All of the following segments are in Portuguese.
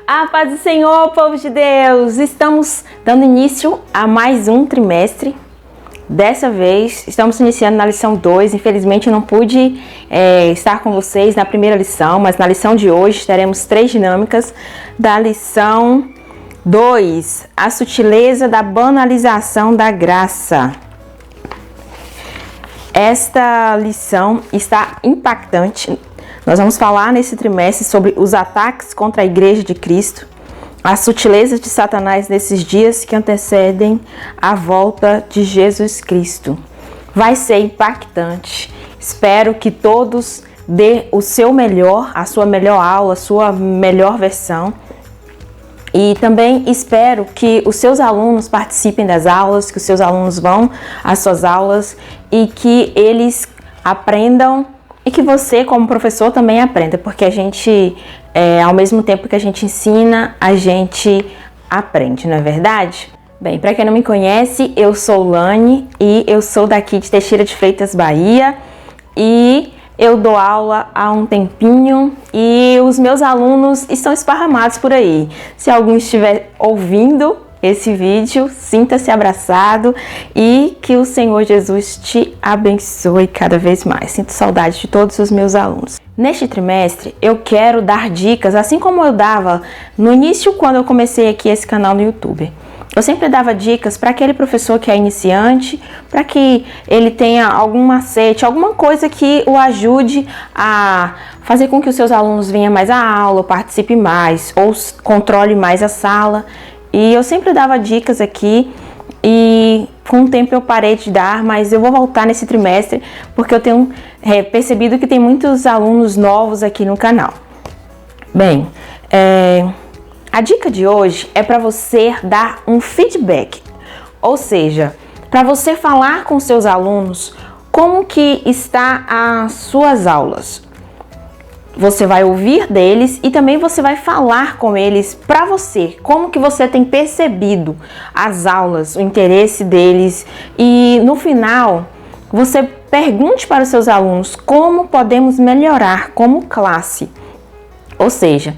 A paz do Senhor, povo de Deus! Estamos dando início a mais um trimestre. Dessa vez, estamos iniciando na lição 2. Infelizmente, eu não pude estar com vocês na primeira lição, mas na lição de hoje teremos 3 dinâmicas da lição 2. A sutileza da banalização da graça. Esta lição está impactante. Nós vamos falar nesse trimestre sobre os ataques contra a Igreja de Cristo, as sutilezas de Satanás nesses dias que antecedem a volta de Jesus Cristo. Vai ser impactante. Espero que todos dê o seu melhor, a sua melhor aula, a sua melhor versão. E também espero que os seus alunos participem das aulas, que os seus alunos vão às suas aulas e que eles aprendam e que você, como professor, também aprenda, porque a gente, ao mesmo tempo que a gente ensina, a gente aprende, não é verdade? Bem, para quem não me conhece, eu sou Lani e eu sou daqui de Teixeira de Freitas, Bahia, e eu dou aula há um tempinho e os meus alunos estão esparramados por aí. Se algum estiver ouvindo esse vídeo, sinta-se abraçado e que o Senhor Jesus te abençoe cada vez mais. Sinto saudade de todos os meus alunos. Neste trimestre, eu quero dar dicas, assim como eu dava no início quando eu comecei aqui esse canal no YouTube. Eu sempre dava dicas para aquele professor que é iniciante, para que ele tenha algum macete, alguma coisa que o ajude a fazer com que os seus alunos venham mais à aula, participe mais, ou controle mais a sala. E eu sempre dava dicas aqui e com o tempo eu parei de dar, mas eu vou voltar nesse trimestre porque eu tenho percebido que tem muitos alunos novos aqui no canal. Bem, a dica de hoje é para você dar um feedback, ou seja, para você falar com seus alunos como que está as suas aulas. Você vai ouvir deles e também você vai falar com eles para você, como que você tem percebido as aulas, o interesse deles, e no final você pergunte para os seus alunos como podemos melhorar como classe, ou seja,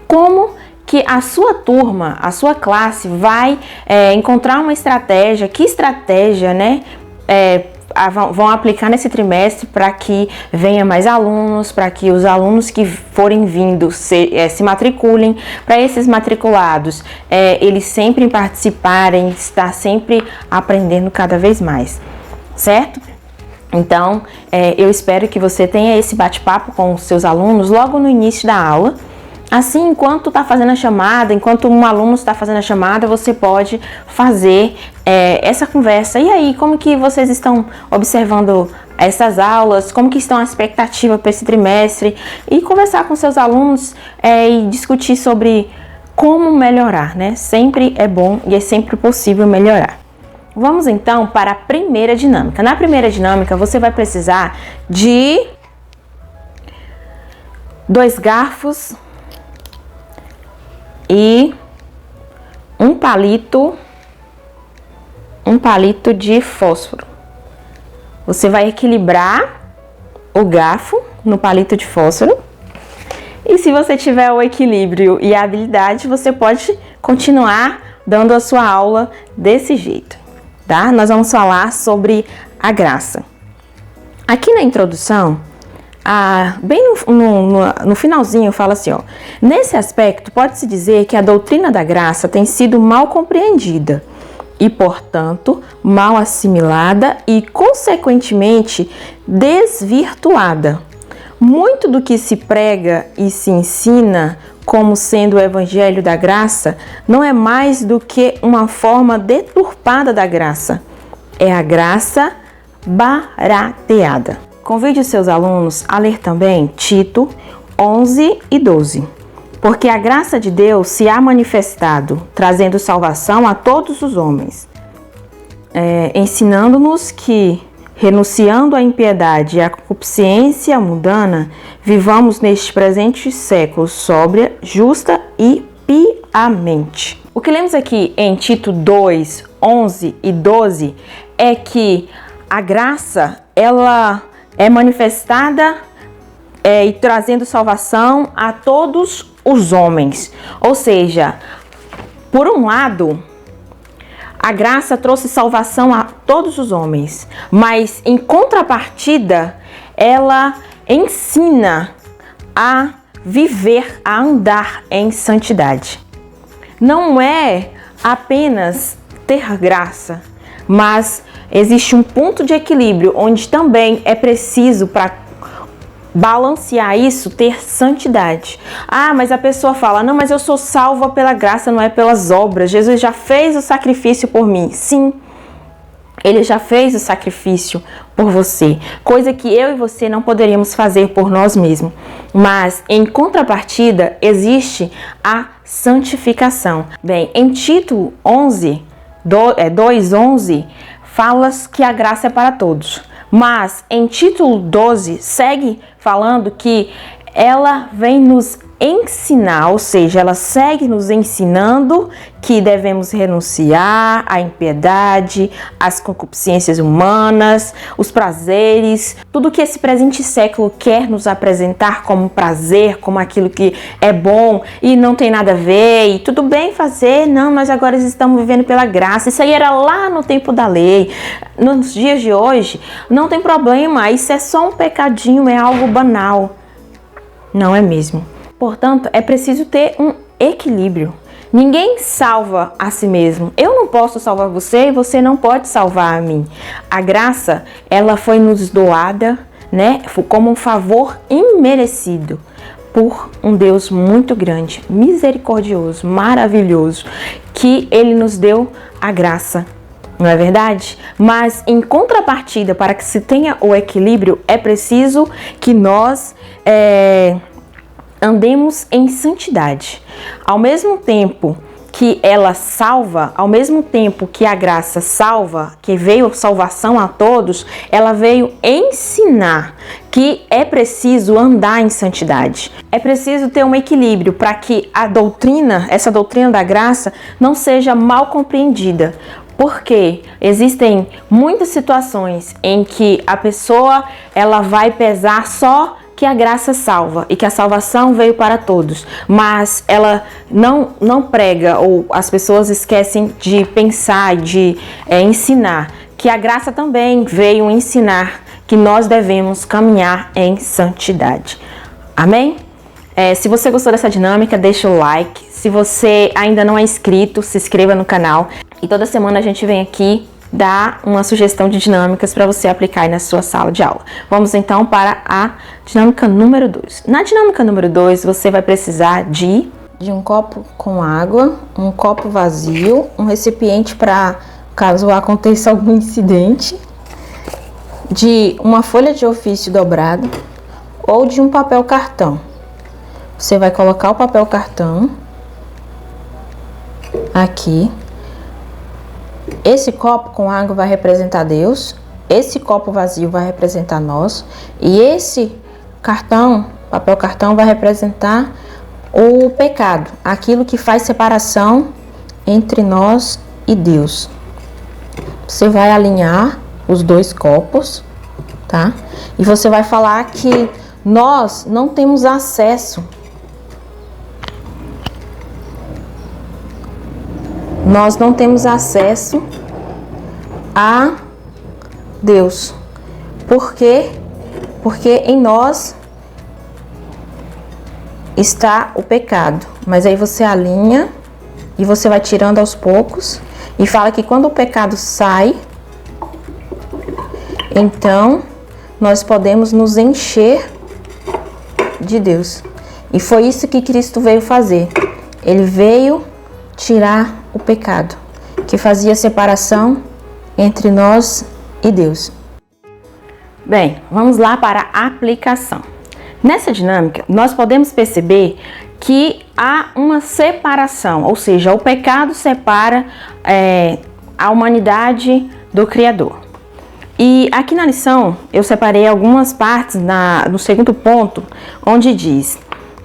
como que a sua turma, a sua classe vai encontrar uma estratégia, que estratégia, né, vão aplicar nesse trimestre para que venha mais alunos, para que os alunos que forem vindo se matriculem, para esses matriculados eles sempre participarem, estar sempre aprendendo cada vez mais, certo? Então, eu espero que você tenha esse bate-papo com os seus alunos logo no início da aula. Assim, enquanto está fazendo a chamada, enquanto um aluno está fazendo a chamada, você pode fazer essa conversa. E aí, como que vocês estão observando essas aulas? Como que estão a expectativa para esse trimestre? E conversar com seus alunos e discutir sobre como melhorar, né? Sempre é bom e é sempre possível melhorar. Vamos então para a primeira dinâmica. Na primeira dinâmica, você vai precisar de 2 garfos e um palito de fósforo. Você vai equilibrar o garfo no palito de fósforo. E se você tiver o equilíbrio e a habilidade, você pode continuar dando a sua aula desse jeito, tá? Nós vamos falar sobre a graça. Aqui na introdução, bem no finalzinho fala assim, ó: nesse aspecto pode-se dizer que a doutrina da graça tem sido mal compreendida e, portanto, mal assimilada e, consequentemente, desvirtuada. Muito do que se prega e se ensina como sendo o evangelho da graça não é mais do que uma forma deturpada da graça. É a graça barateada. Convide os seus alunos a ler também Tito 11 e 12. Porque a graça de Deus se há manifestado, trazendo salvação a todos os homens, ensinando-nos que, renunciando à impiedade e à concupiscência mundana, vivamos neste presente século sóbria, justa e piamente. O que lemos aqui em Tito 2, 11 e 12 é que a graça, ela é manifestada e trazendo salvação a todos os homens. Ou seja, por um lado, a graça trouxe salvação a todos os homens, mas em contrapartida, ela ensina a viver, a andar em santidade. Não é apenas ter graça, mas existe um ponto de equilíbrio onde também é preciso, para balancear isso, ter santidade. Ah, mas a pessoa fala, não, mas eu sou salva pela graça, não é pelas obras. Jesus já fez o sacrifício por mim. Sim, Ele já fez o sacrifício por você, coisa que eu e você não poderíamos fazer por nós mesmos. Mas, em contrapartida, existe a santificação. Bem, em Tito 2:11, fala que a graça é para todos. Mas, em Tito 12, segue falando que ela vem nos ensinar, ou seja, ela segue nos ensinando que devemos renunciar à impiedade, às concupiscências humanas, os prazeres, tudo que esse presente século quer nos apresentar como prazer, como aquilo que é bom e não tem nada a ver, e tudo bem fazer, não, nós agora estamos vivendo pela graça. Isso aí era lá no tempo da lei. Nos dias de hoje, não tem problema, isso é só um pecadinho, é algo banal. Não é mesmo? Portanto, é preciso ter um equilíbrio. Ninguém salva a si mesmo. Eu não posso salvar você e você não pode salvar a mim. A graça, ela foi nos doada, né, como um favor imerecido por um Deus muito grande, misericordioso, maravilhoso, que Ele nos deu a graça. Não é verdade? Mas em contrapartida, para que se tenha o equilíbrio, é preciso que nós andemos em santidade. Ao mesmo tempo que ela salva, ao mesmo tempo que a graça salva, que veio salvação a todos, ela veio ensinar que é preciso andar em santidade. É preciso ter um equilíbrio para que a doutrina, essa doutrina da graça, não seja mal compreendida. Porque existem muitas situações em que a pessoa ela vai pesar só que a graça salva e que a salvação veio para todos, mas ela não prega, ou as pessoas esquecem de pensar, de ensinar que a graça também veio ensinar que nós devemos caminhar em santidade. Amém? Se você gostou dessa dinâmica, deixa o like. Se você ainda não é inscrito, se inscreva no canal. E toda semana a gente vem aqui dar uma sugestão de dinâmicas para você aplicar aí na sua sala de aula. Vamos então para a dinâmica número 2. Na dinâmica número 2, você vai precisar de um copo com água, um copo vazio, um recipiente para caso aconteça algum incidente, de uma folha de ofício dobrada ou de um papel cartão. Você vai colocar o papel cartão aqui. Esse copo com água vai representar Deus, esse copo vazio vai representar nós, e esse cartão, papel cartão, vai representar o pecado, aquilo que faz separação entre nós e Deus. Você vai alinhar os dois copos, tá? E você vai falar que nós não temos acesso. Nós não temos acesso a Deus. Por quê? Porque em nós está o pecado. Mas aí você alinha e você vai tirando aos poucos e fala que quando o pecado sai, então nós podemos nos encher de Deus. E foi isso que Cristo veio fazer. Ele veio tirar o pecado, que fazia separação entre nós e Deus. Bem, vamos lá para a aplicação. Nessa dinâmica, nós podemos perceber que há uma separação, ou seja, o pecado separa a humanidade do Criador. E aqui na lição, eu separei algumas partes no segundo ponto, onde diz: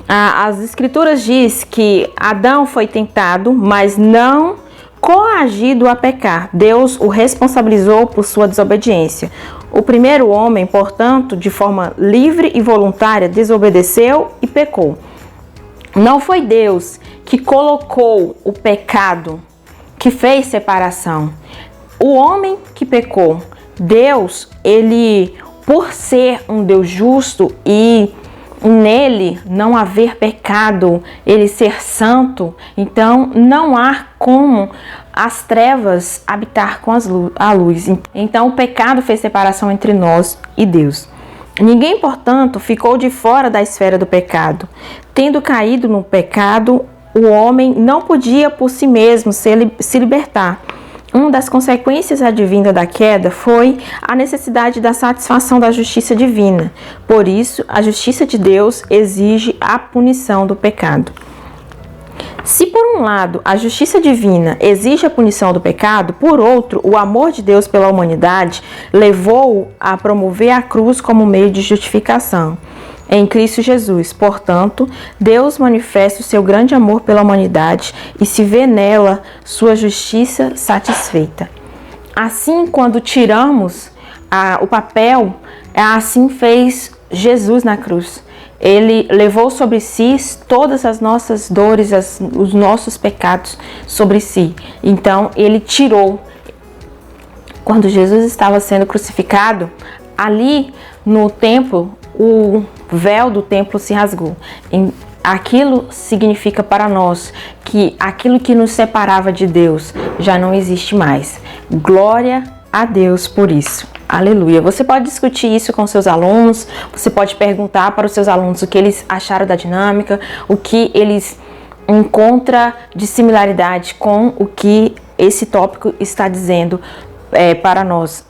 as escrituras diz que Adão foi tentado, mas não coagido a pecar. Deus o responsabilizou por sua desobediência. O primeiro homem, portanto, de forma livre e voluntária, desobedeceu e pecou. Não foi Deus que colocou o pecado, que fez separação. O homem que pecou. Deus, ele, por ser um Deus justo e nele não haver pecado, ele ser santo, então não há como as trevas habitar com a luz. Então o pecado fez separação entre nós e Deus. Ninguém, portanto, ficou de fora da esfera do pecado. Tendo caído no pecado, o homem não podia por si mesmo se libertar. Uma das consequências advindas da queda foi a necessidade da satisfação da justiça divina. Por isso, a justiça de Deus exige a punição do pecado. Se por um lado a justiça divina exige a punição do pecado, por outro, o amor de Deus pela humanidade levou-o a promover a cruz como meio de justificação em Cristo Jesus. Portanto, Deus manifesta o seu grande amor pela humanidade e se vê nela sua justiça satisfeita. Assim, quando tiramos o papel, assim fez Jesus na cruz. Ele levou sobre si todas as nossas dores, os nossos pecados sobre si. Então, ele tirou. Quando Jesus estava sendo crucificado, ali no templo, o véu do templo se rasgou. Aquilo significa para nós que aquilo que nos separava de Deus já não existe mais. Glória a Deus por isso. Aleluia. Você pode discutir isso com seus alunos, você pode perguntar para os seus alunos o que eles acharam da dinâmica, o que eles encontram de similaridade com o que esse tópico está dizendo para nós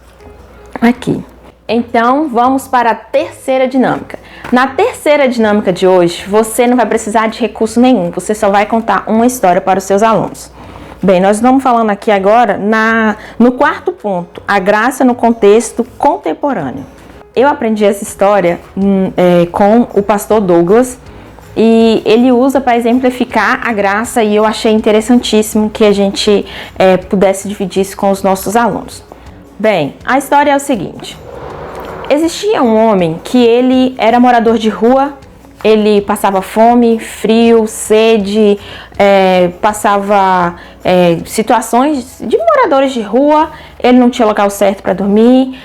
aqui. Então, vamos para a terceira dinâmica. Na terceira dinâmica de hoje, você não vai precisar de recurso nenhum, você só vai contar uma história para os seus alunos. Bem, nós estamos falando aqui agora no quarto ponto, a graça no contexto contemporâneo. Eu aprendi essa história com o pastor Douglas e ele usa para exemplificar a graça e eu achei interessantíssimo que a gente pudesse dividir isso com os nossos alunos. Bem, a história é o seguinte. Existia um homem que ele era morador de rua, ele passava fome, frio, sede, passava situações de moradores de rua, ele não tinha local certo para dormir.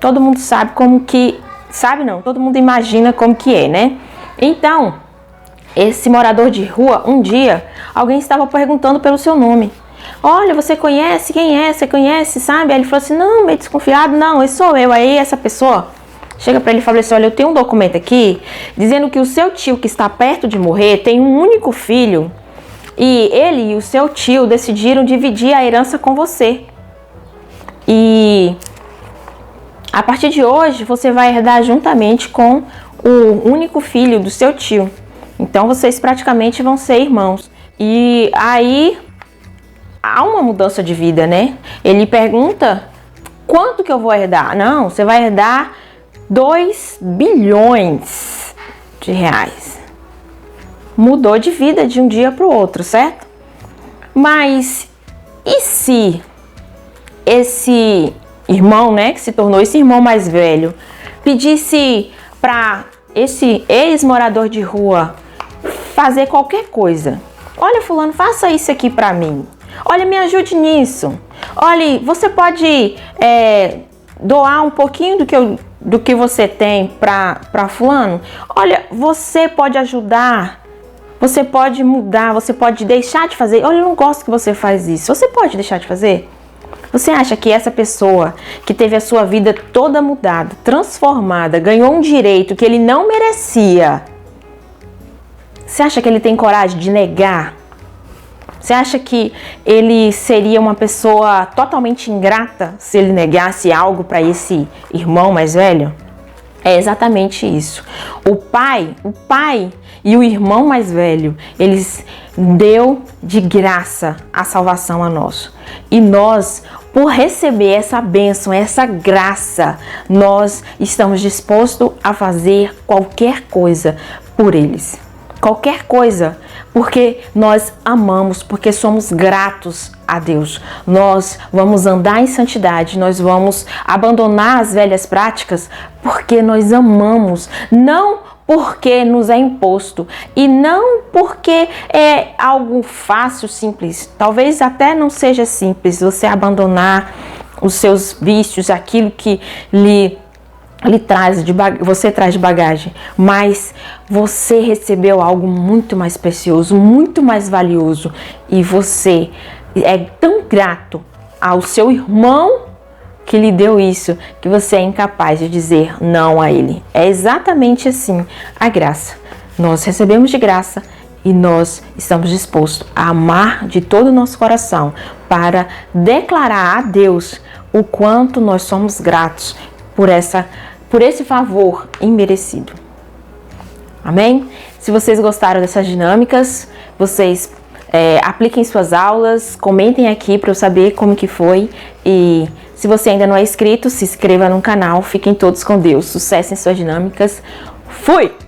Todo mundo sabe como que... Sabe não, todo mundo imagina como que é, né? Então, esse morador de rua, um dia, alguém estava perguntando pelo seu nome. Olha, você conhece? Quem é? Você conhece, sabe? Aí ele falou assim, não, meio desconfiado, não, esse sou eu. Aí essa pessoa chega para ele e fala assim, olha, eu tenho um documento aqui dizendo que o seu tio que está perto de morrer tem um único filho e ele e o seu tio decidiram dividir a herança com você. E a partir de hoje você vai herdar juntamente com o único filho do seu tio. Então vocês praticamente vão ser irmãos. E aí há uma mudança de vida, né? Ele pergunta, quanto que eu vou herdar? Não, você vai herdar 2 bilhões de reais. Mudou de vida de um dia para o outro, certo? Mas e se esse irmão, né, que se tornou esse irmão mais velho, pedisse para esse ex-morador de rua fazer qualquer coisa? Olha, fulano, faça isso aqui para mim. Olha, me ajude nisso. Olha, você pode doar um pouquinho do que você tem para fulano? Olha, você pode ajudar. Você pode mudar, você pode deixar de fazer. Olha, eu não gosto que você faz isso. Você pode deixar de fazer? Você acha que essa pessoa que teve a sua vida toda mudada, transformada, ganhou um direito que ele não merecia, você acha que ele tem coragem de negar? Você acha que ele seria uma pessoa totalmente ingrata se ele negasse algo para esse irmão mais velho? É exatamente isso. O pai e o irmão mais velho, eles deu de graça a salvação a nós. E nós, por receber essa bênção, essa graça, nós estamos dispostos a fazer qualquer coisa por eles. Qualquer coisa, porque nós amamos, porque somos gratos a Deus. Nós vamos andar em santidade, nós vamos abandonar as velhas práticas, porque nós amamos, não porque nos é imposto e não porque é algo fácil, simples. Talvez até não seja simples você abandonar os seus vícios, aquilo que você traz de bagagem, mas você recebeu algo muito mais precioso, muito mais valioso, e você é tão grato ao seu irmão que lhe deu isso, que você é incapaz de dizer não a ele. É exatamente assim a graça. Nós recebemos de graça e nós estamos dispostos a amar de todo o nosso coração para declarar a Deus o quanto nós somos gratos por esse favor imerecido. Amém? Se vocês gostaram dessas dinâmicas, vocês apliquem suas aulas, comentem aqui para eu saber como que foi, e se você ainda não é inscrito, se inscreva no canal. Fiquem todos com Deus. Sucesso em suas dinâmicas. Fui!